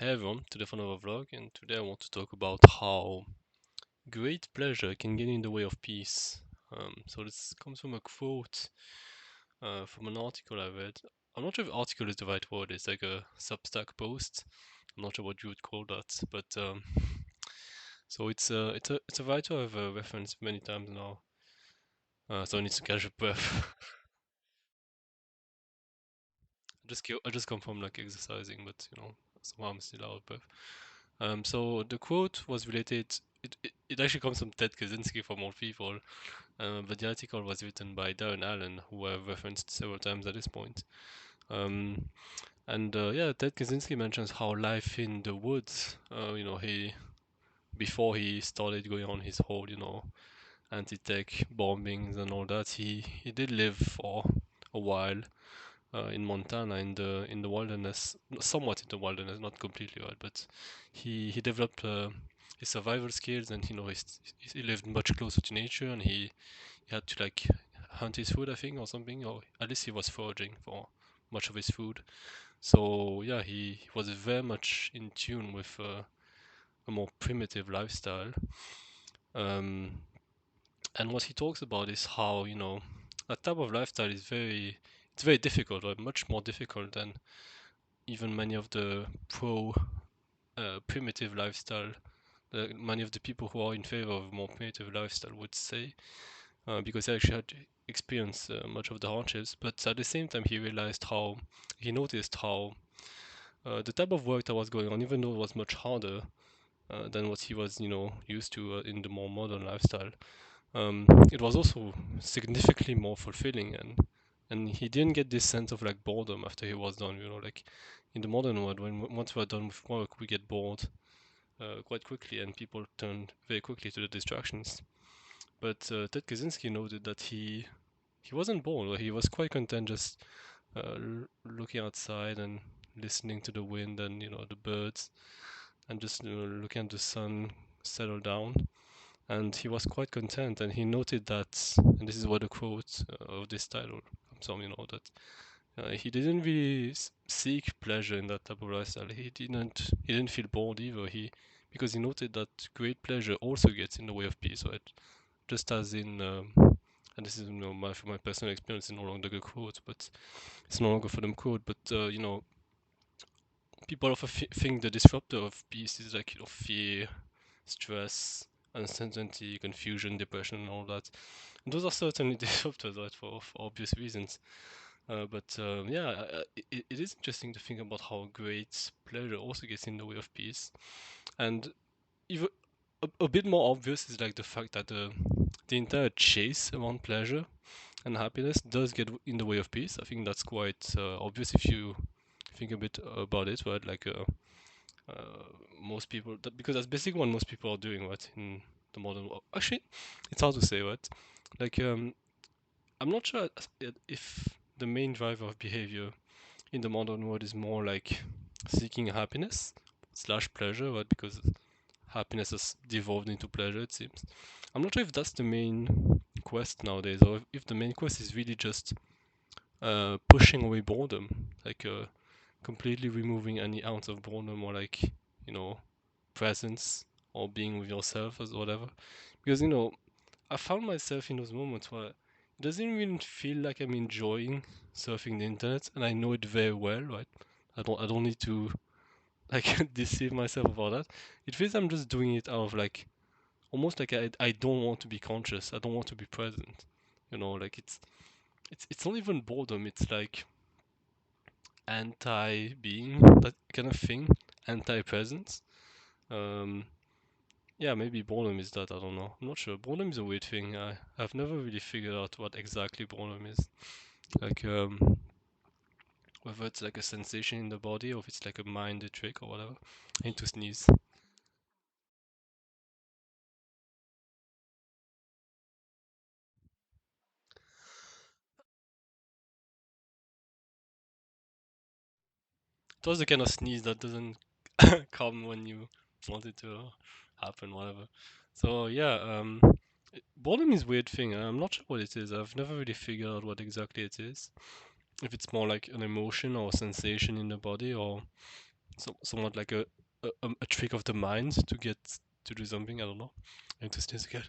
Hey everyone, today for another vlog, and today I want to talk about how great pleasure can get in the way of peace. So this comes from a quote from an article I read. I'm not sure if article is the right word, it's like a Substack post. I'm not sure what you would call that, but so it's a writer I've referenced many times now. So I need to catch a breath. I just come from like exercising, but somehow I'm still out of breath. So the quote was related. It actually comes from Ted Kaczynski from all people, but the article was written by Darren Allen, who I've referenced several times at this point. Um, and yeah, Ted Kaczynski mentions how life in the woods, he before he started going on his whole, anti-tech bombings and all that, he did live for a while in Montana in the wilderness, somewhat in the wilderness, not completely wild, but he developed his survival skills, and he lived much closer to nature, and he had to like hunt his food, I think, or something, or at least he was foraging for much of his food. So yeah, he was very much in tune with a more primitive lifestyle. Um, and what he talks about is how that type of lifestyle is very difficult, or much more difficult than even many of the pro primitive lifestyle, many of the people who are in favor of more primitive lifestyle would say, because I actually had to experience much of the hardships. But at the same time, he noticed how the type of work that was going on, even though it was much harder than what he was, used to in the more modern lifestyle, it was also significantly more fulfilling, and he didn't get this sense of like boredom after he was done. Like in the modern world, when once we're done with work, we get bored quite quickly, and people turn very quickly to the distractions. But Ted Kaczynski noted that he wasn't bored, or he was quite content just looking outside and listening to the wind and the birds, and just looking at the sun settle down. And he was quite content, and he noted that, and this is what the quote of this title comes from, that he didn't really seek pleasure in that type of lifestyle. He didn't feel bored either. Because he noted that great pleasure also gets in the way of peace, right? Just as in, and this is from my personal experience, it's no longer a quote, but it's no longer for them quote, but people often think the disruptor of peace is like fear, stress, uncertainty, confusion, depression, and all that. And those are certainly disruptors, right, for obvious reasons. But yeah, it is interesting to think about how great pleasure also gets in the way of peace. And even a bit more obvious is like the fact that the entire chase around pleasure and happiness does get in the way of peace. I think that's quite obvious if you think a bit about it, right? Like uh, most people, because that's basically what most people are doing, right? In the modern world. Actually, it's hard to say, right? Like, I'm not sure if the main driver of behavior in the modern world is more like seeking happiness slash pleasure, right? Because happiness has devolved into pleasure, it seems. I'm not sure if that's the main quest nowadays, or if the main quest is really just pushing away boredom, like completely removing any ounce of boredom, or like you know presence, or being with yourself or whatever. Because I found myself in those moments where it doesn't even feel like I'm enjoying surfing the internet, and I know it very well, right? I don't need to like deceive myself about that. It feels I'm just doing it out of like almost like I don't want to be conscious. I don't want to be present. Like it's not even boredom. It's like anti-being, that kind of thing, anti-presence. Um, yeah, maybe boredom is that. I don't know. I'm not sure. Boredom is a weird thing. I've never really figured out what exactly boredom is. Like whether it's like a sensation in the body, or if it's like a mind trick or whatever. I need to sneeze. It was the kind of sneeze that doesn't come when you want it to happen, whatever. So yeah, boredom is a weird thing. I'm not sure what it is. I've never really figured out what exactly it is. If it's more like an emotion or sensation in the body, or somewhat like a trick of the mind to get to do something. I don't know. Interesting as a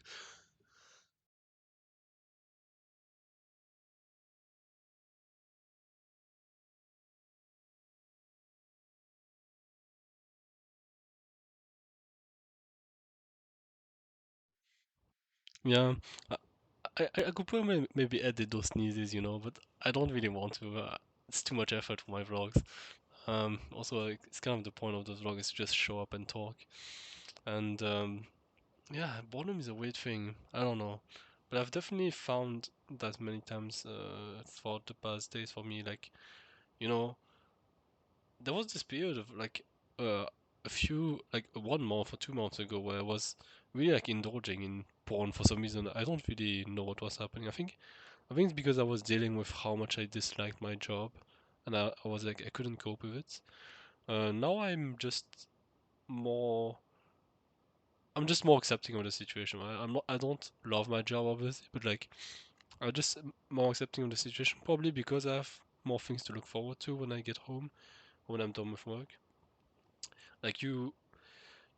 Yeah, I, I could probably maybe edit those sneezes, but I don't really want to. It's too much effort for my vlogs. Also, like, it's kind of the point of those vlogs is to just show up and talk. And yeah, boredom is a weird thing. I don't know, but I've definitely found that many times throughout the past days for me, like you know, there was this period of like uh, a few, like 1 month or 2 months ago, where I was really like indulging in porn for some reason. I don't really know what was happening. I think it's because I was dealing with how much I disliked my job, and I was like I couldn't cope with it. Now more. I'm just more accepting of the situation. I'm not. I don't love my job obviously, but like I just more accepting of the situation. Probably because I have more things to look forward to when I get home, when I'm done with work. Like you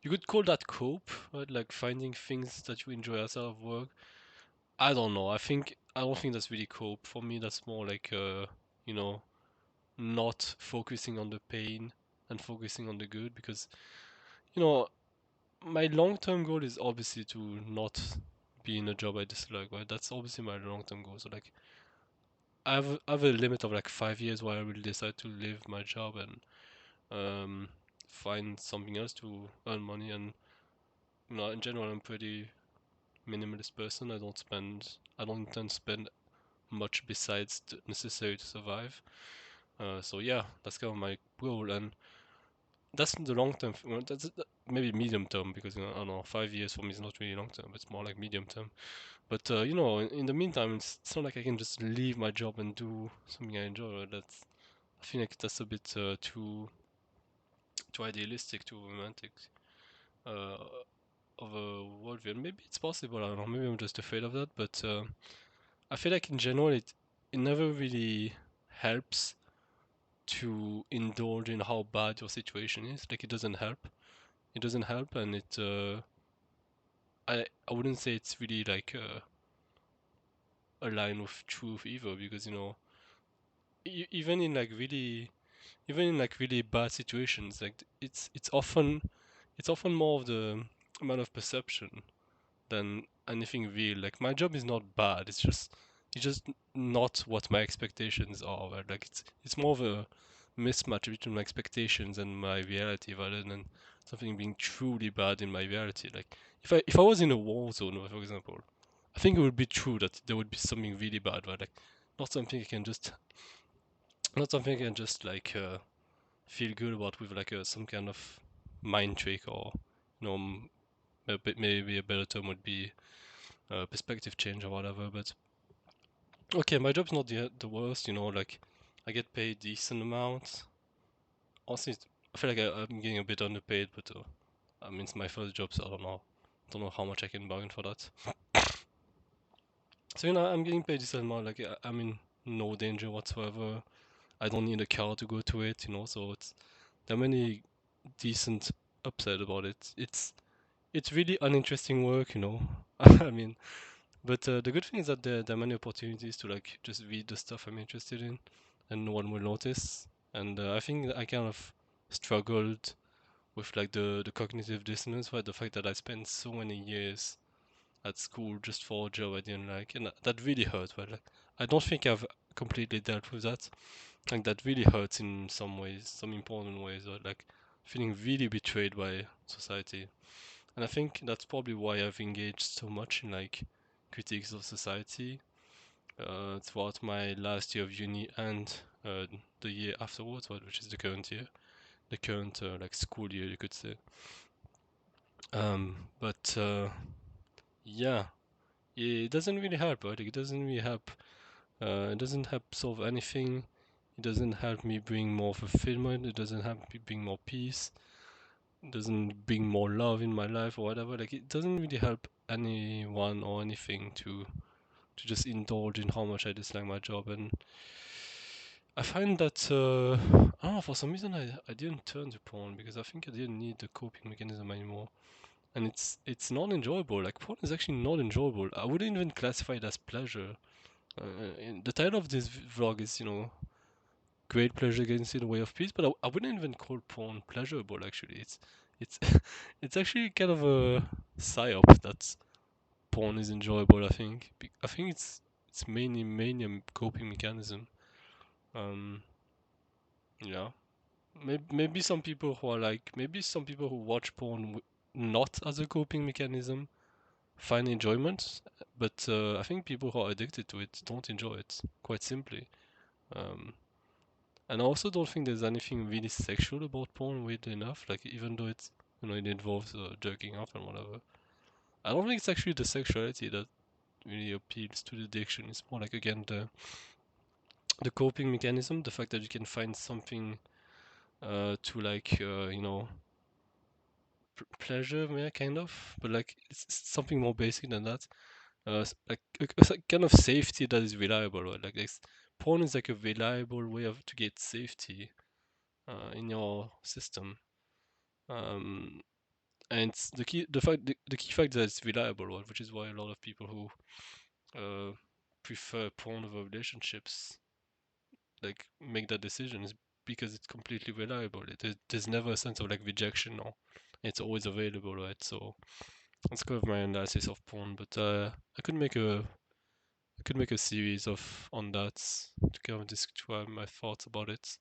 could call that cope, right? Like finding things that you enjoy outside of work. I don't know. I don't think that's really cope. For me, that's more like you know, not focusing on the pain and focusing on the good, because you know my long-term goal is obviously to not be in a job I dislike, right? That's obviously my long-term goal. So like I have a limit of like 5 years where I will decide to leave my job and um find something else to earn money. And in general I'm pretty minimalist person. I don't intend to spend much besides the necessary to survive. So yeah, that's kind of my goal. And that's the long term. Well, maybe medium term, because I don't know, 5 years for me is not really long term. It's more like medium term. But in the meantime, it's not like I can just leave my job and do something I enjoy. Right? I feel like that's a bit too idealistic, too romantic uh, of a worldview. And maybe it's possible. I don't know. Maybe I'm just afraid of that. But I feel like in general, it never really helps to indulge in how bad your situation is. Like it doesn't help. It doesn't help, and I wouldn't say it's really like a line of truth either, because even in like really bad situations, like it's often more of the amount of perception than anything real. Like my job is not bad. It's just not what my expectations are. Right? Like it's more of a mismatch between my expectations and my reality, rather than something being truly bad in my reality. Like if I was in a war zone, for example, I think it would be true that there would be something really bad, right? Like not something I can just not something I can just like feel good about with like some kind of mind trick, or you know a bit, maybe a better term would be perspective change or whatever. But okay, my job's not the worst. Like I get paid decent amount. Honestly, I feel like I'm getting a bit underpaid, but I mean it's my first job, so I don't know how much I can bargain for that. So I'm getting paid decent amount. Like I'm in no danger whatsoever. I don't need a car to go to it. So there are many decent upside about it. It's really uninteresting work. I mean, but the good thing is that there are many opportunities to like just read the stuff I'm interested in, and no one will notice. And I think that I kind of struggled with like the cognitive dissonance, right? The fact that I spent so many years at school just for a job I didn't like, and that really hurt. Right? Like I don't think I've completely dealt with that. Like that really hurts in some ways, some important ways. Right? Like feeling really betrayed by society. And I think that's probably why I've engaged so much in like critiques of society throughout my last year of uni and the year afterwards, which is the current year, the current like school year, you could say. But yeah, it doesn't really help, right? It doesn't really help. It doesn't help solve anything. It doesn't help me bring more fulfillment. It doesn't help me bring more peace. It doesn't bring more love in my life or whatever. Like it doesn't really help anyone or anything to just indulge in how much I dislike my job. And I find that I don't know, for some reason I didn't turn to porn because I think I didn't need the coping mechanism anymore. And it's not enjoyable. Like porn is actually not enjoyable. I wouldn't even classify it as pleasure. The title of this vlog is, great pleasure gets in the way of peace, but I wouldn't even call porn pleasurable. Actually, it's it's actually kind of a psyop that porn is enjoyable. I think. I think it's mainly a coping mechanism. Um, yeah. Maybe some people who are like, maybe some people who watch porn not as a coping mechanism find enjoyment, but I think people who are addicted to it don't enjoy it, quite simply. Um, and I also don't think there's anything really sexual about porn, weirdly enough. Like even though it's, it involves jerking off and whatever. I don't think it's actually the sexuality that really appeals to the addiction. It's more like, again, the coping mechanism, the fact that you can find something to, like, pleasure, yeah, kind of, but like it's something more basic than that. Like it's like kind of safety that is reliable, right? Like porn is like a reliable way of to get safety in your system. Um, and it's the key fact that it's reliable, right? Which is why a lot of people who prefer porn over relationships like make that decision is because it's completely reliable. There's never a sense of like rejection, or it's always available, right? So that's kind of my analysis of porn, but I could make a series of on that to kind of describe my thoughts about it.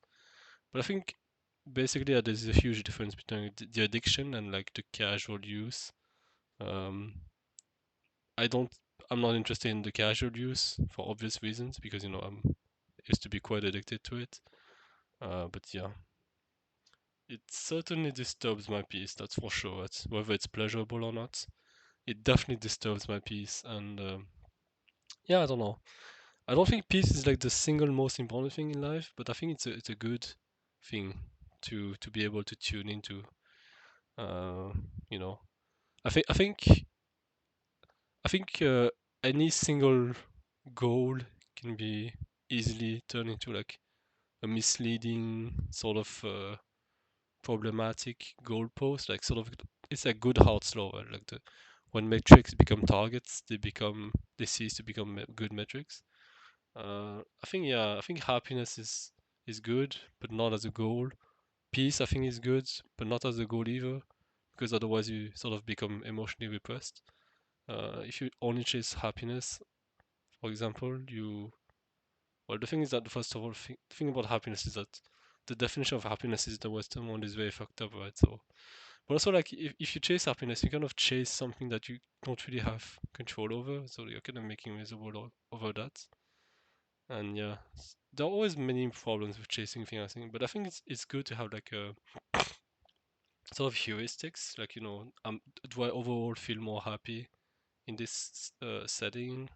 But I think basically there's a huge difference between the addiction and like the casual use. Um, I don't, I'm not interested in the casual use for obvious reasons because I'm used to be quite addicted to it. But yeah, it certainly disturbs my peace. That's for sure. Whether it's pleasurable or not, it definitely disturbs my peace. And yeah, I don't know. I don't think peace is like the single most important thing in life, but I think it's a good thing to be able to tune into. Uh, you know, I think I think I think any single goal can be easily turned into like a misleading sort of problematic goalpost. Like sort of, it's a good hard slow. Right? Like when metrics become targets, they cease to become good metrics. I think, yeah, I think happiness is good, but not as a goal. Peace, I think, is good, but not as a goal either, because otherwise you sort of become emotionally repressed. If you only chase happiness, for example, well, the thing is that first of all, the thing about happiness is that the definition of happiness is the Western one is very fucked up, right? So, but also like if you chase happiness, you kind of chase something that you don't really have control over, so you're kind of making miserable over that. And yeah, there are always many problems with chasing things, I think, but I think it's good to have like a sort of heuristics, like do I overall feel more happy in this setting,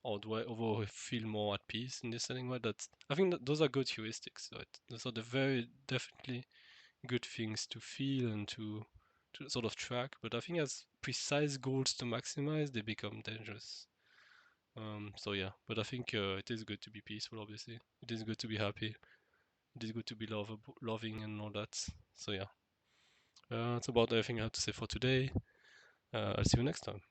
or do I overall feel more at peace in this setting? Right, that's I think that those are good heuristics, right? Those are the very definitely good things to feel and to sort of track. But I think as precise goals to maximize, they become dangerous. So yeah, but I think it is good to be peaceful. Obviously, it is good to be happy. It is good to be loving and all that. So yeah, that's about everything I have to say for today. I'll see you next time.